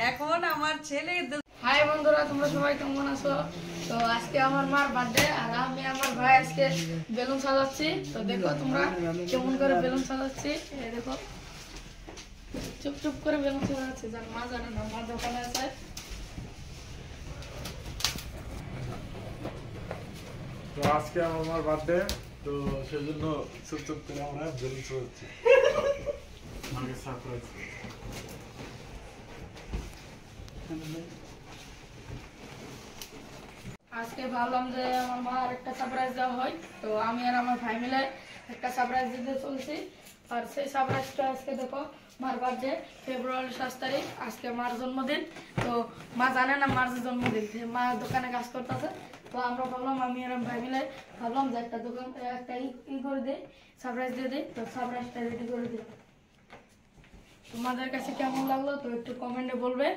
এখন আমার ছেলে হাই বন্ধুরা, তোমরা সবাই কেমন আছো? তো আজকে আমার মার বার্থডে আর আমি আমার ভাই আজকে বেলুন সাজাচ্ছি। তো দেখো তোমরা কেমন করে বেলুন সাজাচ্ছি। এই দেখো চুপ চুপ করে বেলুন সাজাচ্ছি, যার মা জানে না, মা দোকানে আছে। তো আজকে আমার মার বার্থডে, তো সেজন্য চুপ চুপ করে আমরা বেলুন সাজাচ্ছি। মাকে সারপ্রাইজ। আজকে ভাবলাম যে আমার মার একটা সারপ্রাইজ দেওয়া হয়, তো আমি আর আমার ভাই মিলে একটা সারপ্রাইজ দিতে চলছি। আর সেই সারপ্রাইজটা আজকে দেখো, মার বার্থডে ফেব্রুয়ারি 7 তারিখ, আজকে মার জন্মদিন। তো মা জানে না মার জন্মদিন, মা দোকানে কাজ করতেছে। তো আমরা ভাবলাম, আমি আর ভাই মিলে ভাবলাম যে একটা দোকান একটা ই করে দিই, সারপ্রাইজ দিয়ে দিই। তো সারপ্রাইজটা রেডি করে দিই। তোমাদের কাছে কেমন লাগলো তো একটু কমেন্টে বলবে।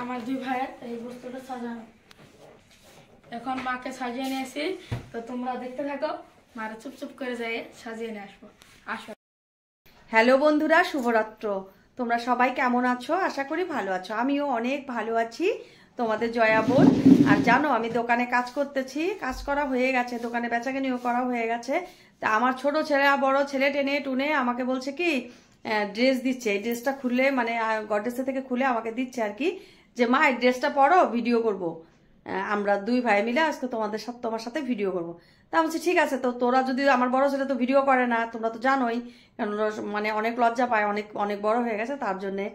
আমার দুই ভাইয়ের এই বস্তুটা সাজানো। এখন মাকে সাজিয়ে নিয়ে আসি, তো তোমরা দেখতে থাকো। মারা চুপ চুপ করে যাই সাজিয়ে নিয়ে আসবো। আসো। হ্যালো বন্ধুরা, শুভরাত্র। তোমরা সবাই কেমন আছো? আশা করি ভালো আছো। আমিও অনেক ভালো আছি। তোমাদের জয়া বোন। আর জানো, আমি দোকানে কাজ করতেছি, কাজ করা হয়ে গেছে, দোকানে বেচাকেনিও করা হয়ে গেছে। তা আমার ছোট ছেলে আর বড় ছেলে টেনে টুনে আমাকে বলছে কি ড্রেস দিচ্ছে। এই ড্রেসটা খুললে মানে গডরেজ থেকে খুলে আমাকে দিচ্ছে আর কি, যে মা এই ড্রেসটা পরো, ভিডিও করব। আমরা দুই ভাই মিলে আজকে তোমার সাথে ভিডিও করব। তা বলছি ঠিক আছে। তো তোরা যদি, আমার বড় ছেলে তো ভিডিও করে না, তোমরা তো জানোই, কারণ মানে অনেক লজ্জা পায়, অনেক অনেক বড় হয়ে গেছে তার জন্যে।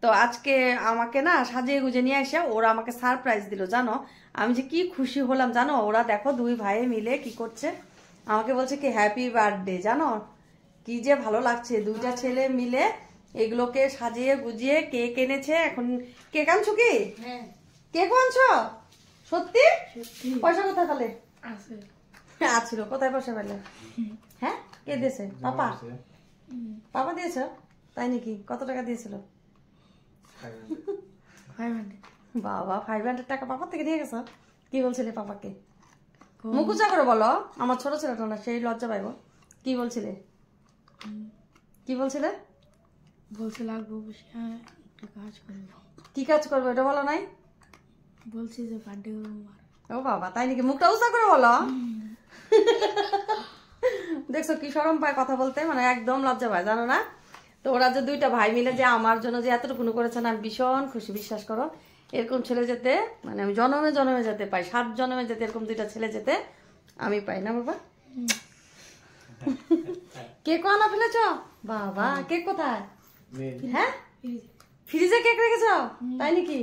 তো আজকে আমাকে না সাজিয়ে গুজে নিয়ে এসে ওরা আমাকে সারপ্রাইজ দিল। জানো আমি যে কি খুশি হলাম। জানো ওরা দেখো দুই ভাই মিলে কি করছে, আমাকে বলছে কি হ্যাপি বার্থডে। জানো কি যে ভালো লাগছে, দুইটা ছেলে মিলে এগুলোকে সাজিয়ে গুজিয়ে কেক এনেছে। এখন কেক আনছো কি? কেক আনছো? সত্যি? পয়সা কোথায় পেলে? আছিল কোথায় পয়সা পেলে? হ্যাঁ, কে দিয়েছে? পাপা? পাপা দিয়েছ? তাই নাকি? কত টাকা দিয়েছিল? বাবা, 500 টাকা পাপার থেকে নিয়ে গেছো? কি বলছিলে পাপাকে? মুখ উঁচা করে বলো, আমার ছোট ছেলেটা না, সেই লজ্জা পাইব। কি বলছিলে? কি বলছিলে? বলছে লাগবো কাজ করবো। কি কাজ করবো এটা বলো নাই? বলছি যে বার্থডে করবো। ও বাবা, তাই নাকি? মুখটা উঁচা করে বলো। দেখছো কি শরম পায় কথা বলতে, মানে একদম লজ্জা পায়, জানো না? তো ওরা যে দুইটা ভাই মিলে যে আমার জন্য যে এতটুকু করেছে না, আমি ভীষণ খুশি। বিশ্বাস করো, এরকম ছেলে যেতে মানে আমি জন্মে জন্মে যেতে পাই, 7 জন্মে যেতে এরকম দুইটা ছেলে যেতে আমি পাই না বাবা। কেক আনা ফেলেছ? বাবা, কেক কোথায়? হ্যাঁ, ফ্রিজে কেক রেখেছ? তাই নাকি?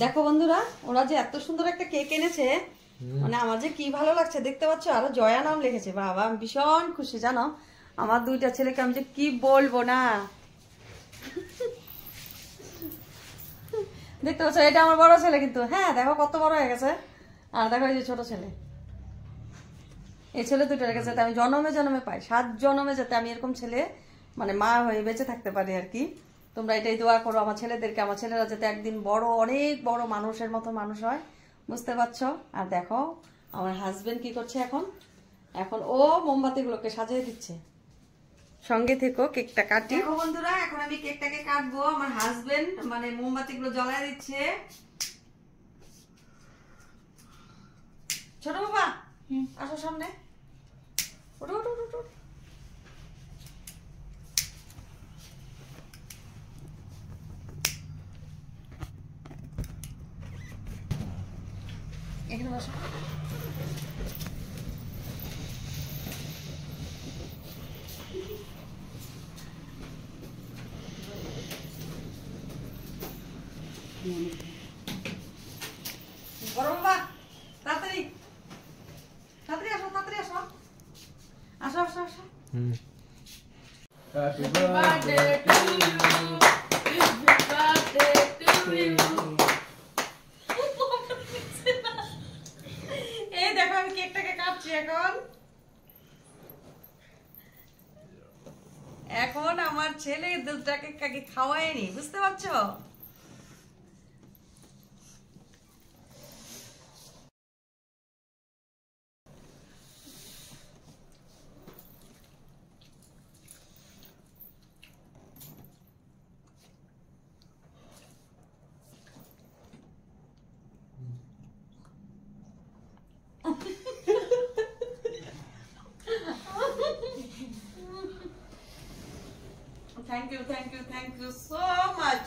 দেখো বন্ধুরা, ওরা যে এত সুন্দর একটা কেক এনেছে, মানে আমার যে কি ভালো লাগছে, দেখতে পাচ্ছ? আরো জয়া নাম লিখেছে। বাবা, আমি ভীষণ খুশি। জানো আমার দুইটা ছেলেকে আমি যে কি বলবো না। দেখতে পাচ্ছ, এটা আমার বড় ছেলে কিন্তু। হ্যাঁ দেখো কত বড় হয়ে গেছে। আর দেখো এই যে ছোট ছেলে, এই ছেলে দুটো রেখেছে। আমি জন্মে জন্মে পাই, 7 জন্মে যাতে আমি এরকম ছেলে মানে মা হয়ে বেঁচে থাকতে পারি আর কি। তোমরা এটাই দোয়া করো আমার ছেলেদেরকে, আমার ছেলেরা যাতে একদিন বড়, অনেক বড় মানুষের মতো মানুষ হয়, বুঝতে পারছো? আর দেখো আমার হাজবেন্ড কি করছে এখন। এখন ও মোমবাতিগুলোকে সাজিয়ে দিচ্ছে। সঙ্গে থেকো, কেকটা কাটি। দেখো বন্ধুরা, এখন আমি কেকটাকে কাটবো। আমার হাজবেন্ড মানে মোমবাতিগুলো জ্বালায় দিচ্ছে। ছোট বাবা আসো সামনে, ওঠো ওঠো ওঠো ওঠো। এখানে বসো। বড় বাবা তাড়াতাড়ি তাড়াতাড়ি আসো, তাড়াতাড়ি আসো, আসো আসো আসো। Happy birthday to you, happy birthday to you. এই দেখো আমি কেকটাকে কাটছি এখন। এখন আমার ছেলে দুধটাকে কাকে খাওয়ায়নি, বুঝতে পারছো? Thank you so much.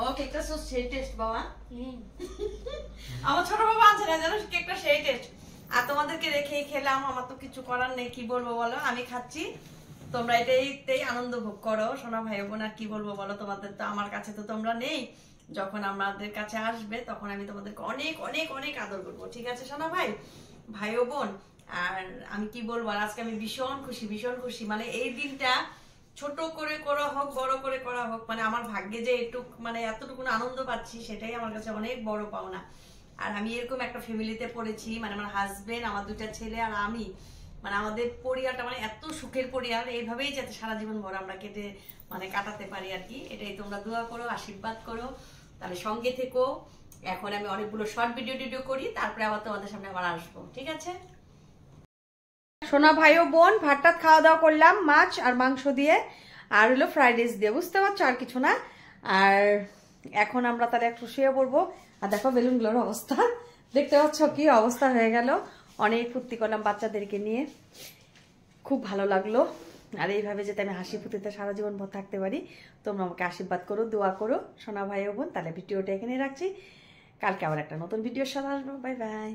ও কেকটা সো সেই টেস্ট বাবা। আমার ছোট বাবা আনছে না জানো কেকটা সেই টেস্ট। আর তোমাদেরকে রেখেই খেলাম, আমার তো কিছু করার নেই, কি বলবো বলো, আমি খাচ্ছি, তোমরা এটাই আনন্দ ভোগ করো সোনা ভাই বোন। আর কি বলবো বলো, তোমাদের তো আমার কাছে তো তোমরা নেই, যখন আমাদের কাছে আসবে তখন আমি তোমাদেরকে অনেক অনেক অনেক আদর করবো, ঠিক আছে সোনা ভাই, ভাই ও বোন। আর আমি কি বলবো, আর আজকে আমি ভীষণ খুশি, মানে এই দিনটা ছোট করে করা হোক বড় করে করা হোক, মানে আমার ভাগ্যে যে একটু মানে এতটুকু আনন্দ পাচ্ছি সেটাই আমার কাছে অনেক বড় পাওনা। আর আমি এরকম একটা ফ্যামিলিতে পড়েছি, মানে আমার হাজবেন্ড, আমার দুটা ছেলে আর আমি, মানে আমাদের পরিবারটা মানে এত সুখের পরিবার, এইভাবেই যাতে সারা জীবন ভর আমরা কাটাতে পারি আর কি। এটাই তোমরা দোয়া করো, আশীর্বাদ করো, তাহলে সঙ্গে থেকো। এখন আমি অনেকগুলো শর্ট ভিডিও করি, তারপরে আবার তোমাদের সামনে আবার আসবো, ঠিক আছে। সোনা ভাই ও বোন ভাতটা খাওয়া দাওয়া করলাম মাছ আর মাংস দিয়ে, আর হলো ফ্রাইড রাইস দিয়ে, বুঝতে পারছো, আর কিছু না। আর এখন আমরা তাহলে একটু শুয়ে পড়বো। আর দেখো বেলুনগুলোর অবস্থা, দেখতে পাচ্ছ কি অবস্থা হয়ে গেল। অনেক ফুর্তি করলাম বাচ্চাদেরকে নিয়ে, খুব ভালো লাগলো। আর এইভাবে যাতে আমি হাসি ফুর্তিতে সারা জীবন ভর থাকতে পারি, তোমরা আমাকে আশীর্বাদ করো, দোয়া করো সোনা ভাই ও বোন। তাহলে ভিডিওটা এখানেই রাখছি, কালকে আবার একটা নতুন ভিডিওর সাথে আসবো। Bye bye.